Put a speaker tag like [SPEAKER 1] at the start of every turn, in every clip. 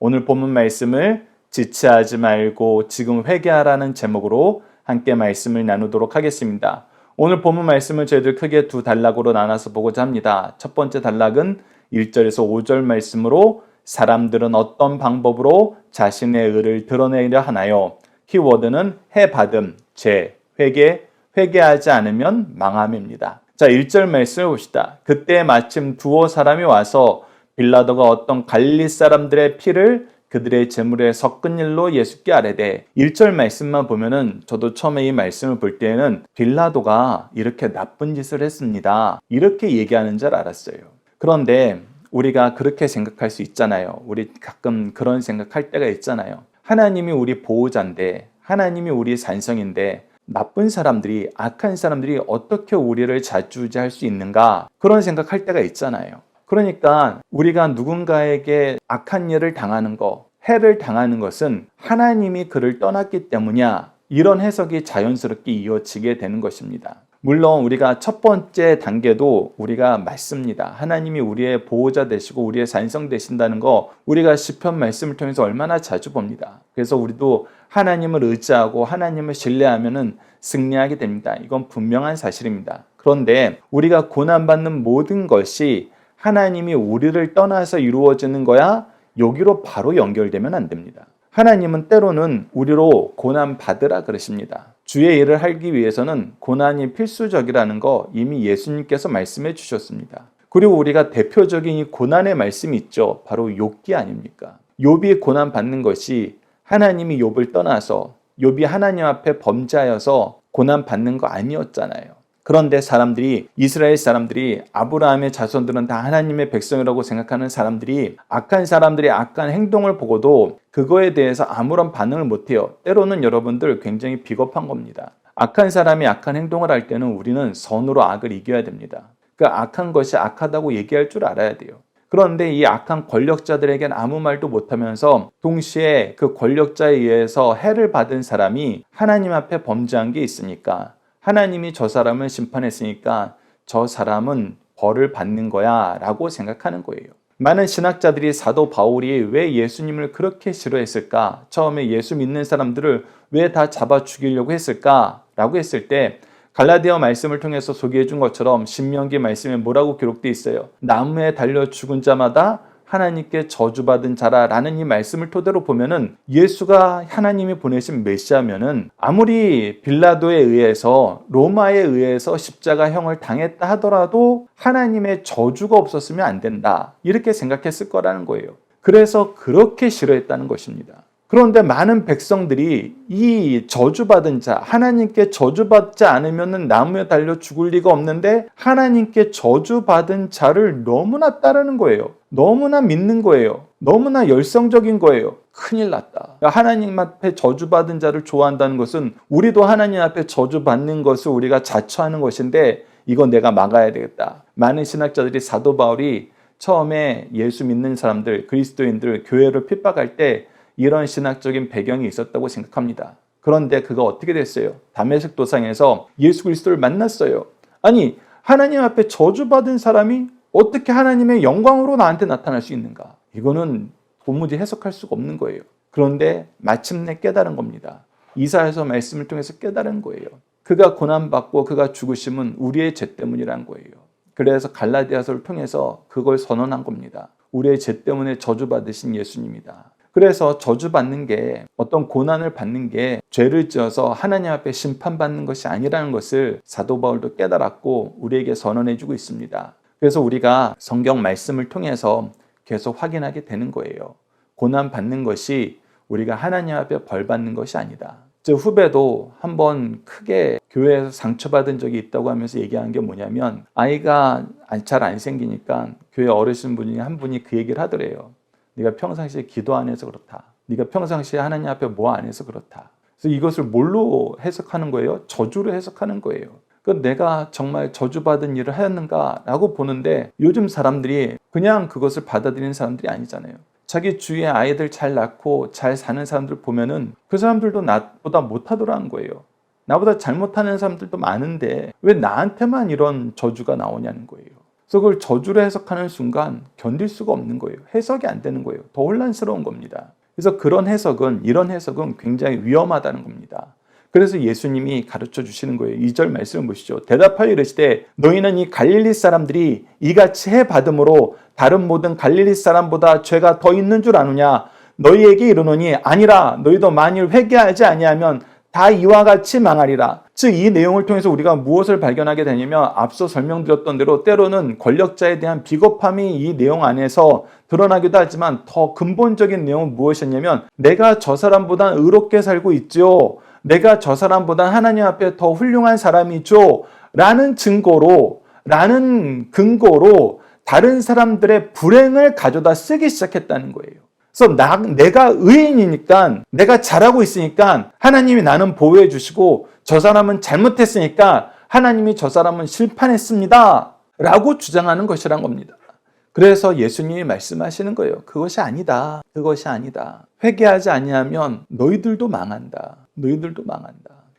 [SPEAKER 1] 오늘 본문 말씀을 지체하지 말고 지금 회개하라는 제목으로 함께 말씀을 나누도록 하겠습니다. 오늘 본문 말씀을 저희들 크게 두 단락으로 나눠서 보고자 합니다. 첫 번째 단락은 1절에서 5절 말씀으로 사람들은 어떤 방법으로 자신의 의를 드러내려 하나요? 키워드는 해받음, 회개하지 않으면 망함입니다. 자, 1절 말씀을 봅시다. 그때 마침 두어 사람이 와서 빌라도가 어떤 갈릴리 사람들의 피를 그들의 제물에 섞은 일로 예수께 아뢰되 1절 말씀만 보면은 저도 처음에 이 말씀을 볼 때에는 빌라도가 이렇게 나쁜 짓을 했습니다. 이렇게 얘기하는 줄 알았어요. 그런데 우리가 그렇게 생각할 수 있잖아요. 우리 가끔 그런 생각할 때가 있잖아요. 하나님이 우리 보호자인데, 하나님이 우리 산성인데 나쁜 사람들이, 악한 사람들이 어떻게 우리를 좌지우지할 수 있는가? 그런 생각할 때가 있잖아요. 그러니까 우리가 누군가에게 악한 일을 당하는 것, 해를 당하는 것은 하나님이 그를 떠났기 때문이야. 이런 해석이 자연스럽게 이어지게 되는 것입니다. 물론 우리가 첫 번째 단계도 우리가 맞습니다. 하나님이 우리의 보호자 되시고 우리의 산성 되신다는 거 우리가 시편 말씀을 통해서 얼마나 자주 봅니다. 그래서 우리도 하나님을 의지하고 하나님을 신뢰하면은 승리하게 됩니다. 이건 분명한 사실입니다. 그런데 우리가 고난받는 모든 것이 하나님이 우리를 떠나서 이루어지는 거야? 여기로 바로 연결되면 안 됩니다. 하나님은 때로는 우리로 고난 받으라 그러십니다. 주의 일을 하기 위해서는 고난이 필수적이라는 거 이미 예수님께서 말씀해 주셨습니다. 그리고 우리가 대표적인 이 고난의 말씀이 있죠. 바로 욥기 아닙니까? 욥이 고난 받는 것이 하나님이 욥을 떠나서 욥이 하나님 앞에 범죄하여서 고난 받는 거 아니었잖아요. 그런데 이스라엘 사람들이, 아브라함의 자손들은 다 하나님의 백성이라고 생각하는 사람들이 악한 사람들의 악한 행동을 보고도 그거에 대해서 아무런 반응을 못해요. 때로는 여러분들 굉장히 비겁한 겁니다. 악한 사람이 악한 행동을 할 때는 우리는 선으로 악을 이겨야 됩니다. 그 악한 것이 악하다고 얘기할 줄 알아야 돼요. 그런데 이 악한 권력자들에겐 아무 말도 못하면서 동시에 그 권력자에 의해서 해를 받은 사람이 하나님 앞에 범죄한 게 있으니까 하나님이 저 사람을 심판했으니까 저 사람은 벌을 받는 거야 라고 생각하는 거예요. 많은 신학자들이 사도 바울이 왜 예수님을 그렇게 싫어했을까? 처음에 예수 믿는 사람들을 왜 다 잡아 죽이려고 했을까? 라고 했을 때 갈라디아 말씀을 통해서 소개해 준 것처럼 신명기 말씀에 뭐라고 기록되어 있어요? 나무에 달려 죽은 자마다 하나님께 저주받은 자라라는 이 말씀을 토대로 보면은 예수가 하나님이 보내신 메시아면은 아무리 빌라도에 의해서 로마에 의해서 십자가형을 당했다 하더라도 하나님의 저주가 없었으면 안 된다. 이렇게 생각했을 거라는 거예요. 그래서 그렇게 싫어했다는 것입니다. 그런데 많은 백성들이 이 저주받은 자, 하나님께 저주받지 않으면 나무에 달려 죽을 리가 없는데 하나님께 저주받은 자를 너무나 따르는 거예요. 너무나 믿는 거예요. 너무나 열성적인 거예요. 큰일 났다. 하나님 앞에 저주받은 자를 좋아한다는 것은 우리도 하나님 앞에 저주받는 것을 우리가 자처하는 것인데 이건 내가 막아야 되겠다. 많은 신학자들이 사도 바울이 처음에 예수 믿는 사람들, 그리스도인들, 교회를 핍박할 때 이런 신학적인 배경이 있었다고 생각합니다. 그런데 그가 어떻게 됐어요? 다메섹 도상에서 예수 그리스도를 만났어요. 아니, 하나님 앞에 저주받은 사람이 어떻게 하나님의 영광으로 나한테 나타날 수 있는가? 이거는 도무지 해석할 수가 없는 거예요. 그런데 마침내 깨달은 겁니다. 이사야서 말씀을 통해서 깨달은 거예요. 그가 고난받고 그가 죽으심은 우리의 죄 때문이란 거예요. 그래서 갈라디아서를 통해서 그걸 선언한 겁니다. 우리의 죄 때문에 저주받으신 예수님이다. 그래서 저주받는 게, 어떤 고난을 받는 게 죄를 지어서 하나님 앞에 심판받는 것이 아니라는 것을 사도 바울도 깨달았고 우리에게 선언해주고 있습니다. 그래서 우리가 성경 말씀을 통해서 계속 확인하게 되는 거예요. 고난 받는 것이 우리가 하나님 앞에 벌 받는 것이 아니다. 제 후배도 한번 크게 교회에서 상처받은 적이 있다고 하면서 얘기하는 게 뭐냐면, 아이가 잘 안 생기니까 교회 어르신 분이 한 분이 그 얘기를 하더래요. 네가 평상시에 기도 안 해서 그렇다. 네가 평상시에 하나님 앞에 뭐 안 해서 그렇다. 그래서 이것을 뭘로 해석하는 거예요? 저주로 해석하는 거예요. 내가 정말 저주받은 일을 하였는가라고 보는데 요즘 사람들이 그냥 그것을 받아들이는 사람들이 아니잖아요. 자기 주위에 아이들 잘 낳고 잘 사는 사람들 보면은 그 사람들도 나보다 못하더라는 거예요. 나보다 잘못하는 사람들도 많은데 왜 나한테만 이런 저주가 나오냐는 거예요. 그래서 그걸 저주로 해석하는 순간 견딜 수가 없는 거예요. 해석이 안 되는 거예요. 더 혼란스러운 겁니다. 그래서 이런 해석은 굉장히 위험하다는 겁니다. 그래서 예수님이 가르쳐 주시는 거예요. 2절 말씀을 보시죠. 대답하여 이르시되 너희는 이 갈릴리 사람들이 이같이 해 받음으로 다른 모든 갈릴리 사람보다 죄가 더 있는 줄 아느냐? 너희에게 이르노니 아니라 너희도 만일 회개하지 아니하면 다 이와 같이 망하리라. 즉 이 내용을 통해서 우리가 무엇을 발견하게 되냐면 앞서 설명드렸던 대로 때로는 권력자에 대한 비겁함이 이 내용 안에서 드러나기도 하지만 더 근본적인 내용은 무엇이었냐면 내가 저 사람보다 의롭게 살고 있죠. 내가 저 사람보다 하나님 앞에 더 훌륭한 사람이죠. 라는 근거로 다른 사람들의 불행을 가져다 쓰기 시작했다는 거예요. 그래서 내가 의인이니까, 내가 잘하고 있으니까 하나님이 나는 보호해 주시고 저 사람은 잘못했으니까 하나님이 저 사람은 실패했습니다. 라고 주장하는 것이란 겁니다. 그래서 예수님이 말씀하시는 거예요. 그것이 아니다. 회개하지 아니하면 너희들도 망한다.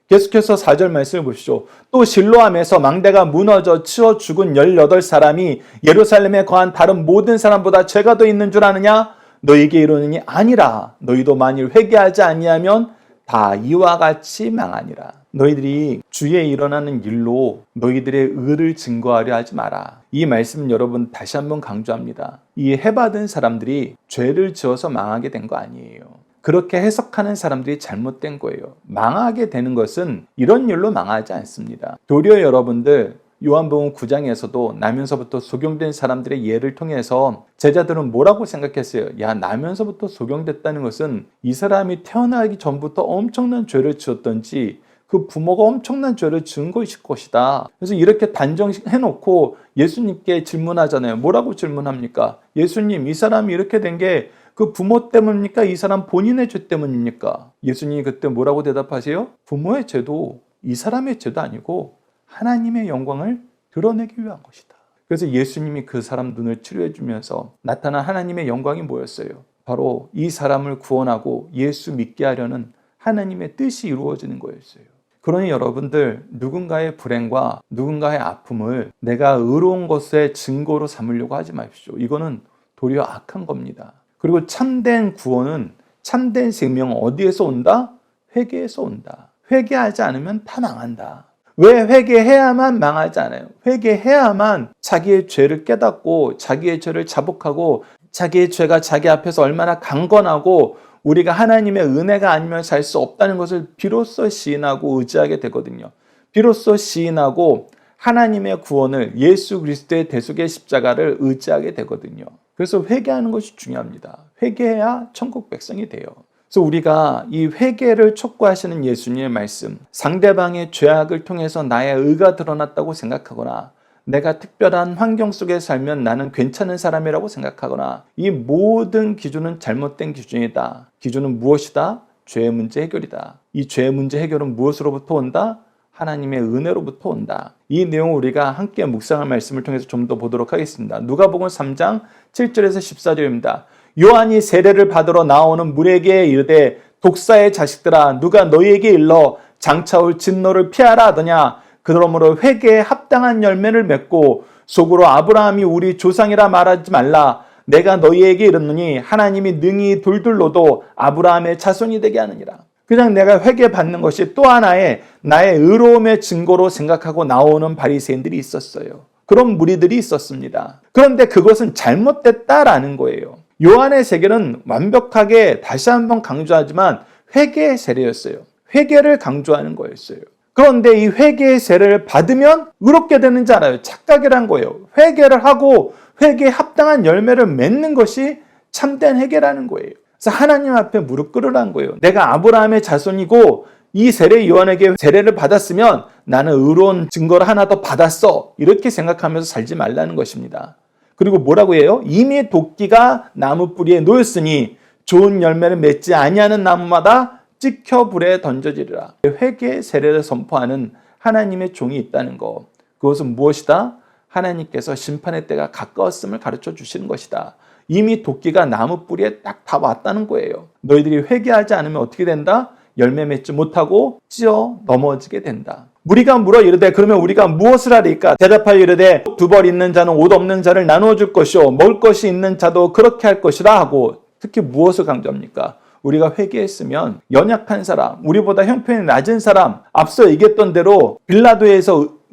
[SPEAKER 1] 계속해서 4절 말씀을 보시죠. 또 실로암에서 망대가 무너져 치워 죽은 18사람이 예루살렘에 거한 다른 모든 사람보다 죄가 더 있는 줄 아느냐? 너희에게 이르노니 아니라 너희도 만일 회개하지 아니하면 다 이와 같이 망하니라. 너희들이 주에 일어나는 일로 너희들의 의를 증거하려 하지 마라. 이 말씀은 여러분 다시 한번 강조합니다. 이 해받은 사람들이 죄를 지어서 망하게 된 거 아니에요. 그렇게 해석하는 사람들이 잘못된 거예요. 망하게 되는 것은 이런 일로 망하지 않습니다. 도리어 여러분들 요한복음 9장에서도 나면서부터 소경된 사람들의 예를 통해서 제자들은 뭐라고 생각했어요? 야, 나면서부터 소경됐다는 것은 이 사람이 태어나기 전부터 엄청난 죄를 지었던지 그 부모가 엄청난 죄를 지은 것이다. 그래서 이렇게 단정해놓고 예수님께 질문하잖아요. 뭐라고 질문합니까? 예수님, 이 사람이 이렇게 된 게 그 부모 때문입니까? 이 사람 본인의 죄 때문입니까? 예수님이 그때 뭐라고 대답하세요? 부모의 죄도 이 사람의 죄도 아니고 하나님의 영광을 드러내기 위한 것이다. 그래서 예수님이 그 사람 눈을 치료해 주면서 나타난 하나님의 영광이 뭐였어요? 바로 이 사람을 구원하고 예수 믿게 하려는 하나님의 뜻이 이루어지는 거였어요. 그러니 여러분들 누군가의 불행과 누군가의 아픔을 내가 의로운 것의 증거로 삼으려고 하지 마십시오. 이거는 도리어 악한 겁니다. 그리고 참된 구원은 참된 생명은 어디에서 온다? 회개에서 온다. 회개하지 않으면 다 망한다. 왜 회개해야만 망하지 않아요? 회개해야만 자기의 죄를 깨닫고 자기의 죄를 자복하고 자기의 죄가 자기 앞에서 얼마나 강건하고 우리가 하나님의 은혜가 아니면 살 수 없다는 것을 비로소 시인하고 의지하게 되거든요. 비로소 시인하고 하나님의 구원을 예수 그리스도의 대속의 십자가를 의지하게 되거든요. 그래서 회개하는 것이 중요합니다. 회개해야 천국 백성이 돼요. 그래서 우리가 이 회개를 촉구하시는 예수님의 말씀, 상대방의 죄악을 통해서 나의 의가 드러났다고 생각하거나 내가 특별한 환경 속에 살면 나는 괜찮은 사람이라고 생각하거나 이 모든 기준은 잘못된 기준이다. 기준은 무엇이다? 죄의 문제 해결이다. 이 죄의 문제 해결은 무엇으로부터 온다? 하나님의 은혜로부터 온다. 이 내용을 우리가 함께 묵상할 말씀을 통해서 좀 더 보도록 하겠습니다. 누가복음 3장 7절에서 14절입니다. 요한이 세례를 받으러 나오는 물에게 이르되 독사의 자식들아 누가 너희에게 일러 장차올 진노를 피하라 하더냐. 그러므로 회개에 합당한 열매를 맺고 속으로 아브라함이 우리 조상이라 말하지 말라. 내가 너희에게 이르노니 하나님이 능히 돌들로도 아브라함의 자손이 되게 하느니라. 그냥 내가 회개받는 것이 또 하나의 나의 의로움의 증거로 생각하고 나오는 바리새인들이 있었어요. 그런 무리들이 있었습니다. 그런데 그것은 잘못됐다라는 거예요. 요한의 세례는 완벽하게 다시 한번 강조하지만 회개의 세례였어요. 회개를 강조하는 거였어요. 그런데 이 회개의 세례를 받으면 의롭게 되는지 알아요. 착각이란 거예요. 회개를 하고 회개에 합당한 열매를 맺는 것이 참된 회개라는 거예요. 그래서 하나님 앞에 무릎 꿇으라는 거예요. 내가 아브라함의 자손이고 이 세례 요한에게 세례를 받았으면 나는 의로운 증거를 하나 더 받았어. 이렇게 생각하면서 살지 말라는 것입니다. 그리고 뭐라고 해요? 이미 도끼가 나무 뿌리에 놓였으니 좋은 열매를 맺지 아니하는 나무마다 찍혀 불에 던져지리라. 회개 세례를 선포하는 하나님의 종이 있다는 것. 그것은 무엇이다? 하나님께서 심판의 때가 가까웠음을 가르쳐 주시는 것이다. 이미 도끼가 나무 뿌리에 딱 다 왔다는 거예요. 너희들이 회개하지 않으면 어떻게 된다? 열매 맺지 못하고 찌어 넘어지게 된다. 무리가 물어 이르되 그러면 우리가 무엇을 하리까? 대답하여 이르되 두 벌 있는 자는 옷 없는 자를 나누어 줄 것이요 먹을 것이 있는 자도 그렇게 할 것이라 하고, 특히 무엇을 강조합니까? 우리가 회개했으면 연약한 사람, 우리보다 형편이 낮은 사람, 앞서 얘기했던 대로 빌라도에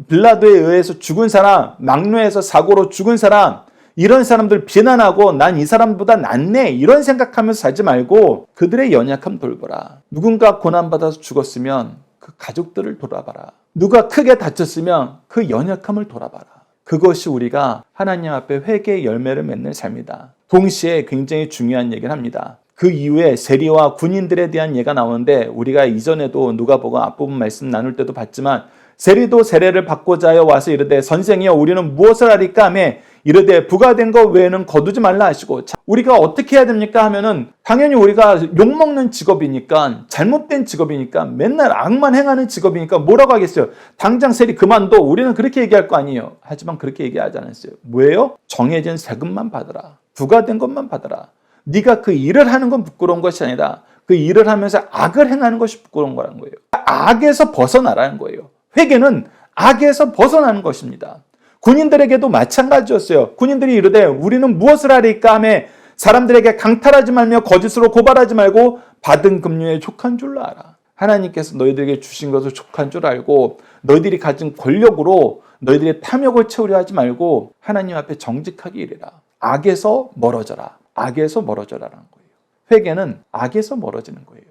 [SPEAKER 1] 의해서 죽은 사람, 막노에서 사고로 죽은 사람, 이런 사람들 비난하고 난 이 사람보다 낫네 이런 생각하면서 살지 말고 그들의 연약함 돌보라. 누군가 고난받아서 죽었으면 그 가족들을 돌아봐라. 누가 크게 다쳤으면 그 연약함을 돌아봐라. 그것이 우리가 하나님 앞에 회개의 열매를 맺는 삶이다. 동시에 굉장히 중요한 얘기를 합니다. 그 이후에 세리와 군인들에 대한 예가 나오는데, 우리가 이전에도 누가복음 앞부분 말씀 나눌 때도 봤지만, 세리도 세례를 받고자 하여 와서 이르되 선생이여 우리는 무엇을 하리까 하며 이르되 부과된 것 외에는 거두지 말라 하시고. 자, 우리가 어떻게 해야 됩니까 하면은 당연히 우리가 욕먹는 직업이니까, 잘못된 직업이니까, 맨날 악만 행하는 직업이니까 뭐라고 하겠어요? 당장 세리 그만둬. 우리는 그렇게 얘기할 거 아니에요. 하지만 그렇게 얘기하지 않았어요. 뭐예요? 정해진 세금만 받으라. 부과된 것만 받으라. 네가 그 일을 하는 건 부끄러운 것이 아니라 그 일을 하면서 악을 행하는 것이 부끄러운 거라는 거예요. 악에서 벗어나라는 거예요. 회개는 악에서 벗어나는 것입니다. 군인들에게도 마찬가지였어요. 군인들이 이르되 우리는 무엇을 하리까 하며 사람들에게 강탈하지 말며 거짓으로 고발하지 말고 받은 급료에 족한 줄로 알아. 하나님께서 너희들에게 주신 것을 족한 줄 알고 너희들이 가진 권력으로 너희들의 탐욕을 채우려 하지 말고 하나님 앞에 정직하게 일해라. 악에서 멀어져라. 악에서 멀어져라라는 거예요. 회개는 악에서 멀어지는 거예요.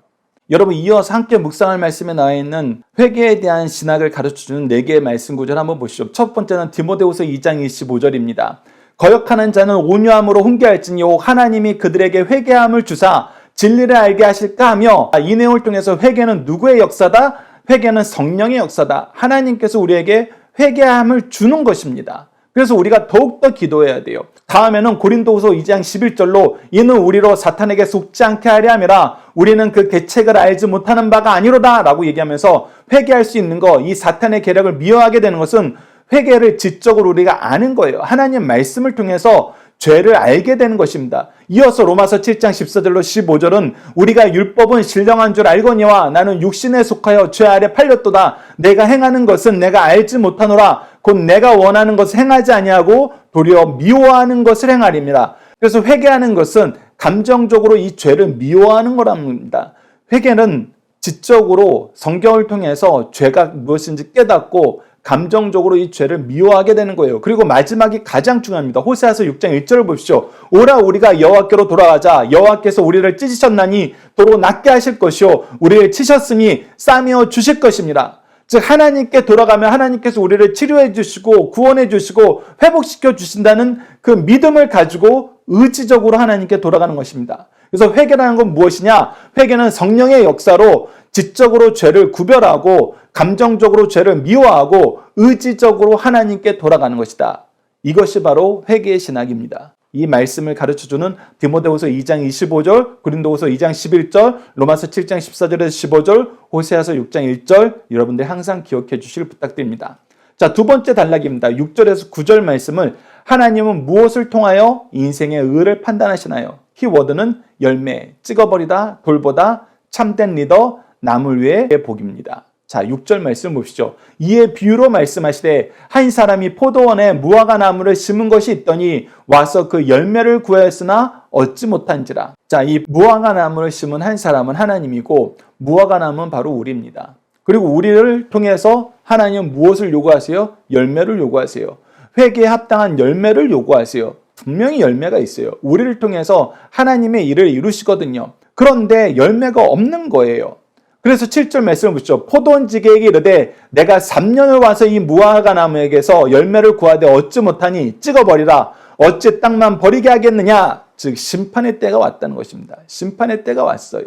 [SPEAKER 1] 여러분, 이어서 함께 묵상할 말씀에 나와 있는 회개에 대한 신학을 가르쳐주는 4개의 말씀 구절 한번 보시죠. 첫 번째는 디모데후서 2장 25절입니다. 거역하는 자는 온유함으로 훈계할지니 하나님이 그들에게 회개함을 주사 진리를 알게 하실까 하며, 이 내용을 통해서 회개는 누구의 역사다? 회개는 성령의 역사다. 하나님께서 우리에게 회개함을 주는 것입니다. 그래서 우리가 더욱더 기도해야 돼요. 다음에는 고린도후서 2장 11절로 이는 우리로 사탄에게 속지 않게 하려 함이라 우리는 그 계책을 알지 못하는 바가 아니로다 라고 얘기하면서, 회개할 수 있는 거, 이 사탄의 계략을 미워하게 되는 것은 회개를 지적으로 우리가 아는 거예요. 하나님 말씀을 통해서 죄를 알게 되는 것입니다. 이어서 로마서 7장 14절로 15절은 우리가 율법은 신령한 줄 알거니와 나는 육신에 속하여 죄 아래 팔렸도다. 내가 행하는 것은 내가 알지 못하노라. 곧 내가 원하는 것을 행하지 아니하고 도리어 미워하는 것을 행하림이라. 그래서 회개하는 것은 감정적으로 이 죄를 미워하는 거랍니다. 회개는 지적으로 성경을 통해서 죄가 무엇인지 깨닫고 감정적으로 이 죄를 미워하게 되는 거예요. 그리고 마지막이 가장 중요합니다. 호세아서 6장 1절을 보십시오. 오라 우리가 여호와께로 돌아가자. 여호와께서 우리를 찢으셨나니 도로 낫게 하실 것이요 우리를 치셨으니 싸매어 주실 것입니다. 즉 하나님께 돌아가면 하나님께서 우리를 치료해 주시고 구원해 주시고 회복시켜 주신다는 그 믿음을 가지고 의지적으로 하나님께 돌아가는 것입니다. 그래서 회개라는 건 무엇이냐? 회개는 성령의 역사로 지적으로 죄를 구별하고 감정적으로 죄를 미워하고 의지적으로 하나님께 돌아가는 것이다. 이것이 바로 회개의 신학입니다. 이 말씀을 가르쳐주는 디모데후서 2장 25절, 고린도후서 2장 11절, 로마서 7장 14절에서 15절, 호세아서 6장 1절 여러분들 항상 기억해 주시길 부탁드립니다. 자, 두 번째 단락입니다. 6절에서 9절 말씀을 하나님은 무엇을 통하여 인생의 의를 판단하시나요? 키워드는 열매, 찍어버리다, 돌보다, 참된 리더, 남을 위해 복입니다. 자, 6절 말씀 보시죠. 이에 비유로 말씀하시되 한 사람이 포도원에 무화과 나무를 심은 것이 있더니 와서 그 열매를 구하였으나 얻지 못한지라. 자, 이 무화과 나무를 심은 한 사람은 하나님이고 무화과 나무는 바로 우리입니다. 그리고 우리를 통해서 하나님은 무엇을 요구하세요? 열매를 요구하세요. 회개에 합당한 열매를 요구하세요. 분명히 열매가 있어요. 우리를 통해서 하나님의 일을 이루시거든요. 그런데 열매가 없는 거예요. 그래서 7절 말씀을 보시죠. 포도원 지게에게 이르되 내가 3년을 와서 이 무화과 나무에게서 열매를 구하되 얻지 못하니 찍어버리라. 어찌 땅만 버리게 하겠느냐? 즉 심판의 때가 왔다는 것입니다. 심판의 때가 왔어요.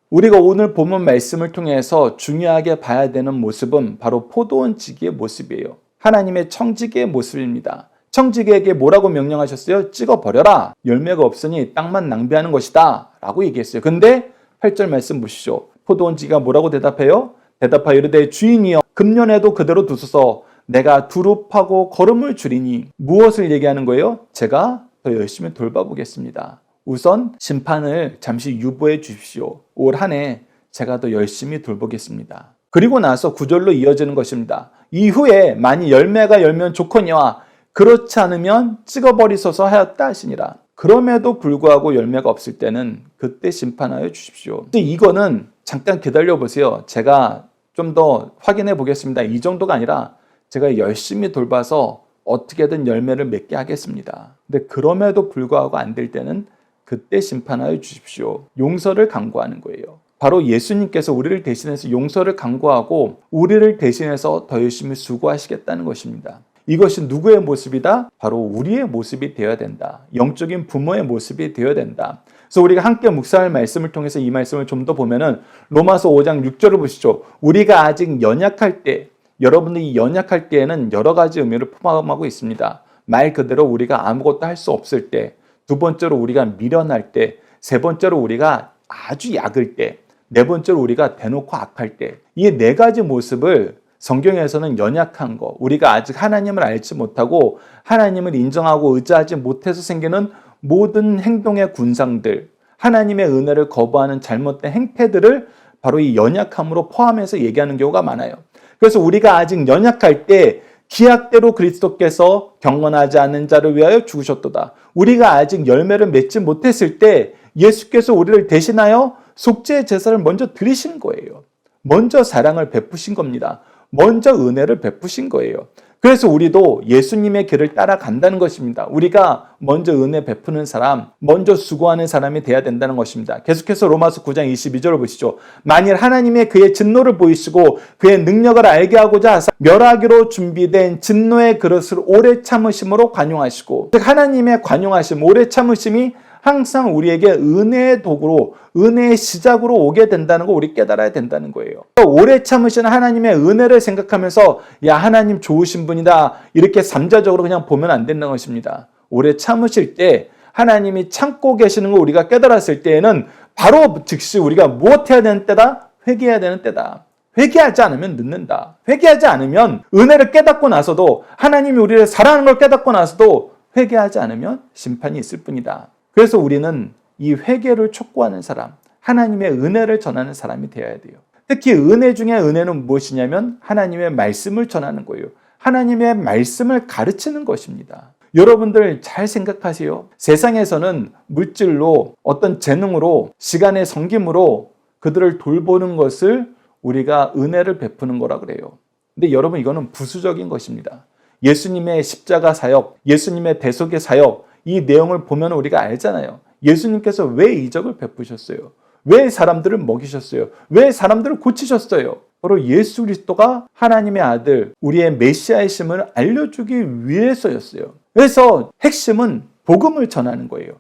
[SPEAKER 1] 우리가 오늘 본문 말씀을 통해서 중요하게 봐야 되는 모습은 바로 포도원 지기의 모습이에요. 하나님의 청지기의 모습입니다. 청지기에게 뭐라고 명령하셨어요? 찍어버려라. 열매가 없으니 땅만 낭비하는 것이다 라고 얘기했어요. 근데 8절 말씀 보시죠. 포도원지기가 뭐라고 대답해요? 대답하여 이르되 주인이여 금년에도 그대로 두소서. 내가 두릅하고 거름을 줄이니. 무엇을 얘기하는 거예요? 제가 더 열심히 돌봐보겠습니다. 우선 심판을 잠시 유보해 주십시오. 올 한 해 제가 더 열심히 돌보겠습니다. 그리고 나서 9절로 이어지는 것입니다. 이후에 만일 열매가 열면 좋거니와 그렇지 않으면 찍어버리소서 하였다 하시니라. 그럼에도 불구하고 열매가 없을 때는 그때 심판하여 주십시오. 이거는 잠깐 기다려 보세요. 제가 좀 더 확인해 보겠습니다. 이 정도가 아니라 제가 열심히 돌봐서 어떻게든 열매를 맺게 하겠습니다. 근데 그럼에도 불구하고 안 될 때는 그때 심판하여 주십시오. 용서를 강구하는 거예요. 바로 예수님께서 우리를 대신해서 용서를 강구하고 우리를 대신해서 더 열심히 수고하시겠다는 것입니다. 이것이 누구의 모습이다? 바로 우리의 모습이 되어야 된다. 영적인 부모의 모습이 되어야 된다. 그래서 우리가 함께 묵상할 말씀을 통해서 이 말씀을 좀 더 보면은 로마서 5장 6절을 보시죠. 우리가 아직 연약할 때, 여러분들이 연약할 때에는 여러 가지 의미를 포함하고 있습니다. 말 그대로 우리가 아무것도 할 수 없을 때, 두 번째로 우리가 미련할 때, 세 번째로 우리가 아주 약을 때, 네 번째로 우리가 대놓고 악할 때, 이 네 가지 모습을 성경에서는 연약한 거, 우리가 아직 하나님을 알지 못하고 하나님을 인정하고 의지하지 못해서 생기는 모든 행동의 군상들, 하나님의 은혜를 거부하는 잘못된 행태들을 바로 이 연약함으로 포함해서 얘기하는 경우가 많아요. 그래서 우리가 아직 연약할 때 기약대로 그리스도께서 경건하지 않는 자를 위하여 죽으셨도다. 우리가 아직 열매를 맺지 못했을 때 예수께서 우리를 대신하여 속죄의 제사를 먼저 드리신 거예요. 먼저 사랑을 베푸신 겁니다. 먼저 은혜를 베푸신 거예요. 그래서 우리도 예수님의 길을 따라간다는 것입니다. 우리가 먼저 은혜 베푸는 사람, 먼저 수고하는 사람이 돼야 된다는 것입니다. 계속해서 로마서 9장 22절을 보시죠. 만일 하나님의 그의 진노를 보이시고 그의 능력을 알게 하고자 하사 멸하기로 준비된 진노의 그릇을 오래 참으심으로 관용하시고, 즉 하나님의 관용하심, 오래 참으심이 항상 우리에게 은혜의 도구로, 은혜의 시작으로 오게 된다는 거 우리 깨달아야 된다는 거예요. 오래 참으시는 하나님의 은혜를 생각하면서 야, 하나님 좋으신 분이다, 이렇게 삼자적으로 그냥 보면 안 된다는 것입니다. 오래 참으실 때 하나님이 참고 계시는 걸 우리가 깨달았을 때에는 바로 즉시 우리가 무엇해야 되는 때다? 회개해야 되는 때다. 회개하지 않으면 늦는다. 회개하지 않으면, 은혜를 깨닫고 나서도, 하나님이 우리를 사랑하는 걸 깨닫고 나서도 회개하지 않으면 심판이 있을 뿐이다. 그래서 우리는 이 회개를 촉구하는 사람, 하나님의 은혜를 전하는 사람이 되어야 돼요. 특히 은혜 중에 은혜는 무엇이냐면 하나님의 말씀을 전하는 거예요. 하나님의 말씀을 가르치는 것입니다. 여러분들 잘 생각하세요. 세상에서는 물질로, 어떤 재능으로, 시간의 섬김으로 그들을 돌보는 것을 우리가 은혜를 베푸는 거라 그래요. 근데 여러분, 이거는 부수적인 것입니다. 예수님의 십자가 사역, 예수님의 대속의 사역, 이 내용을 보면 우리가 알잖아요. 예수님께서 왜 이적을 베푸셨어요? 왜 사람들을 먹이셨어요? 왜 사람들을 고치셨어요? 바로 예수 그리스도가 하나님의 아들, 우리의 메시아이심을 알려주기 위해서였어요. 그래서 핵심은 복음을 전하는 거예요.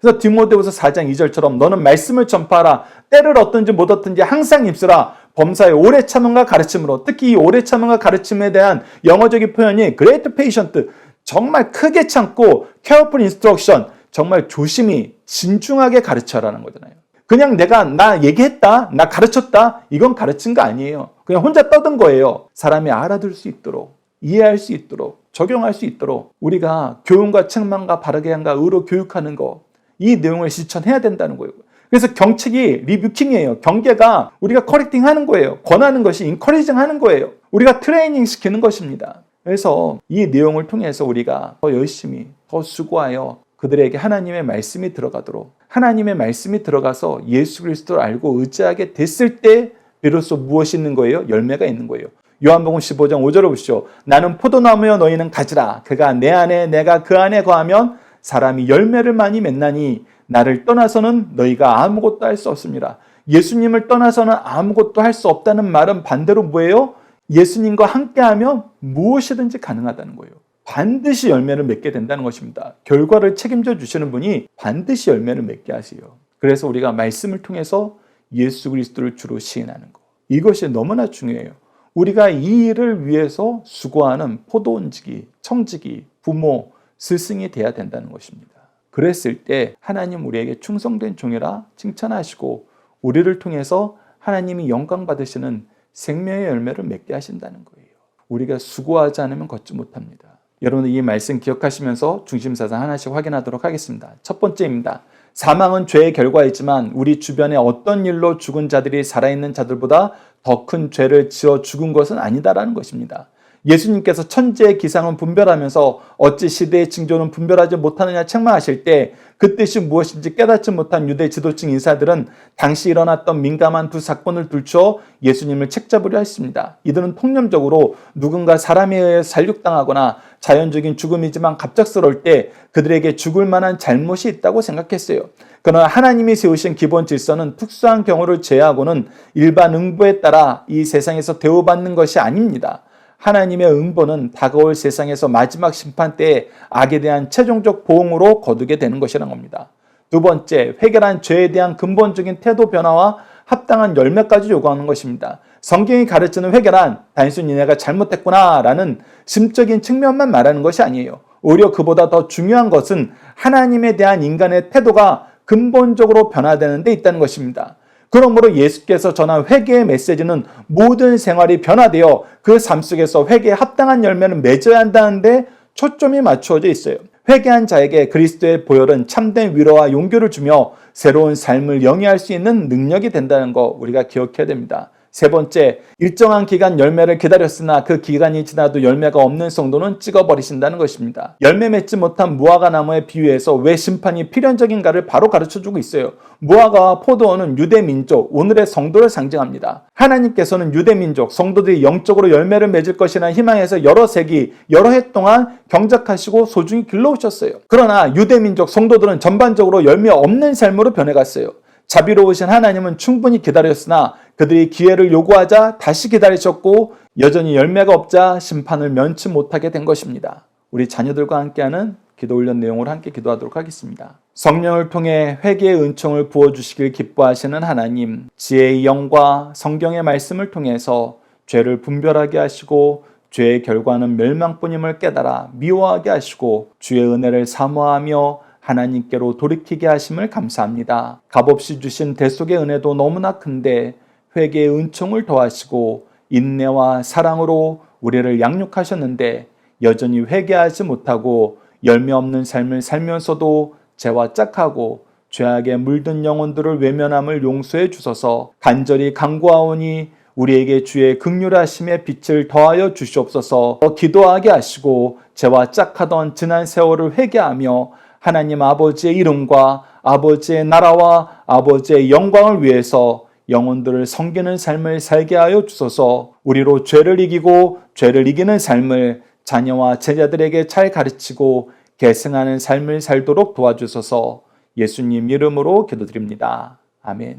[SPEAKER 1] 그래서 디모데후서 4장 2절처럼 너는 말씀을 전파하라. 때를 얻든지 못 얻든지 항상 입쓰라. 범사의 오래 참음과 가르침으로. 특히 이 오래 참음과 가르침에 대한 영어적인 표현이 great patient, 정말 크게 참고 careful instruction, 정말 조심히 진중하게 가르쳐라는 거잖아요. 그냥 나 얘기했다, 나 가르쳤다, 이건 가르친 거 아니에요. 그냥 혼자 떠든 거예요. 사람이 알아들 수 있도록, 이해할 수 있도록, 적용할 수 있도록 우리가 교훈과 책망과 바르게 함과 의로 교육하는 거, 이 내용을 실천해야 된다는 거예요. 그래서 경책이 리뷰킹이에요. 경계가 우리가 커렉팅 하는 거예요. 권하는 것이 인커리징 하는 거예요. 우리가 트레이닝 시키는 것입니다. 그래서 이 내용을 통해서 우리가 더 열심히, 더 수고하여 그들에게 하나님의 말씀이 들어가도록, 하나님의 말씀이 들어가서 예수 그리스도를 알고 의지하게 됐을 때 비로소 무엇이 있는 거예요? 열매가 있는 거예요. 요한복음 15장 5절을 보시죠. 나는 포도나무여 너희는 가지라. 그가 내 안에 내가 그 안에 거하면 사람이 열매를 많이 맺나니 나를 떠나서는 너희가 아무것도 할 수 없습니다. 예수님을 떠나서는 아무것도 할 수 없다는 말은 반대로 뭐예요? 예수님과 함께하면 무엇이든지 가능하다는 거예요. 반드시 열매를 맺게 된다는 것입니다. 결과를 책임져 주시는 분이 반드시 열매를 맺게 하세요. 그래서 우리가 말씀을 통해서 예수 그리스도를 주로 시인하는 것, 이것이 너무나 중요해요. 우리가 이 일을 위해서 수고하는 포도원지기, 청지기, 부모, 스승이 돼야 된다는 것입니다. 그랬을 때 하나님 우리에게 충성된 종이라 칭찬하시고 우리를 통해서 하나님이 영광 받으시는 생명의 열매를 맺게 하신다는 거예요. 우리가 수고하지 않으면 걷지 못합니다. 여러분, 이 말씀 기억하시면서 중심사상 하나씩 확인하도록 하겠습니다. 첫 번째입니다. 사망은 죄의 결과이지만 우리 주변에 어떤 일로 죽은 자들이 살아있는 자들보다 더 큰 죄를 지어 죽은 것은 아니다라는 것입니다. 예수님께서 천지의 기상은 분별하면서 어찌 시대의 징조는 분별하지 못하느냐 책망하실 때 그 뜻이 무엇인지 깨닫지 못한 유대 지도층 인사들은 당시 일어났던 민감한 두 사건을 들추어 예수님을 책잡으려 했습니다. 이들은 통념적으로 누군가 사람에 의해 살육당하거나 자연적인 죽음이지만 갑작스러울 때 그들에게 죽을 만한 잘못이 있다고 생각했어요. 그러나 하나님이 세우신 기본 질서는 특수한 경우를 제외하고는 일반 응보에 따라 이 세상에서 대우받는 것이 아닙니다. 하나님의 응보는 다가올 세상에서 마지막 심판 때에 악에 대한 최종적 보응으로 거두게 되는 것이라는 겁니다. 두 번째, 회개란 죄에 대한 근본적인 태도 변화와 합당한 열매까지 요구하는 것입니다. 성경이 가르치는 회개란 단순히 내가 잘못했구나라는 심적인 측면만 말하는 것이 아니에요. 오히려 그보다 더 중요한 것은 하나님에 대한 인간의 태도가 근본적으로 변화되는 데 있다는 것입니다. 그러므로 예수께서 전한 회개의 메시지는 모든 생활이 변화되어 그 삶 속에서 회개에 합당한 열매를 맺어야 한다는데 초점이 맞추어져 있어요. 회개한 자에게 그리스도의 보혈은 참된 위로와 용기를 주며 새로운 삶을 영위할 수 있는 능력이 된다는 거 우리가 기억해야 됩니다. 세 번째, 일정한 기간 열매를 기다렸으나 그 기간이 지나도 열매가 없는 성도는 찍어버리신다는 것입니다. 열매 맺지 못한 무화과 나무에 비유해서 왜 심판이 필연적인가를 바로 가르쳐주고 있어요. 무화과와 포도원은 유대민족, 오늘의 성도를 상징합니다. 하나님께서는 유대민족, 성도들이 영적으로 열매를 맺을 것이라는 희망에서 여러 세기, 여러 해 동안 경작하시고 소중히 길러오셨어요. 그러나 유대민족, 성도들은 전반적으로 열매 없는 삶으로 변해갔어요. 자비로우신 하나님은 충분히 기다렸으나 그들이 기회를 요구하자 다시 기다리셨고 여전히 열매가 없자 심판을 면치 못하게 된 것입니다. 우리 자녀들과 함께하는 기도 훈련 내용을 함께 기도하도록 하겠습니다. 성령을 통해 회개의 은총을 부어주시길 기뻐하시는 하나님, 지혜의 영과 성경의 말씀을 통해서 죄를 분별하게 하시고 죄의 결과는 멸망뿐임을 깨달아 미워하게 하시고 주의 은혜를 사모하며 하나님께로 돌이키게 하심을 감사합니다. 값없이 주신 대속의 은혜도 너무나 큰데 회개의 은총을 더하시고 인내와 사랑으로 우리를 양육하셨는데 여전히 회개하지 못하고 열매 없는 삶을 살면서도 죄와 짝하고 죄악에 물든 영혼들을 외면함을 용서해 주소서. 간절히 간구하오니 우리에게 주의 긍휼하심의 빛을 더하여 주시옵소서. 기도하게 하시고 죄와 짝하던 지난 세월을 회개하며 하나님 아버지의 이름과 아버지의 나라와 아버지의 영광을 위해서 영혼들을 섬기는 삶을 살게 하여 주소서. 우리로 죄를 이기고 죄를 이기는 삶을 자녀와 제자들에게 잘 가르치고 계승하는 삶을 살도록 도와주소서. 예수님 이름으로 기도드립니다. 아멘.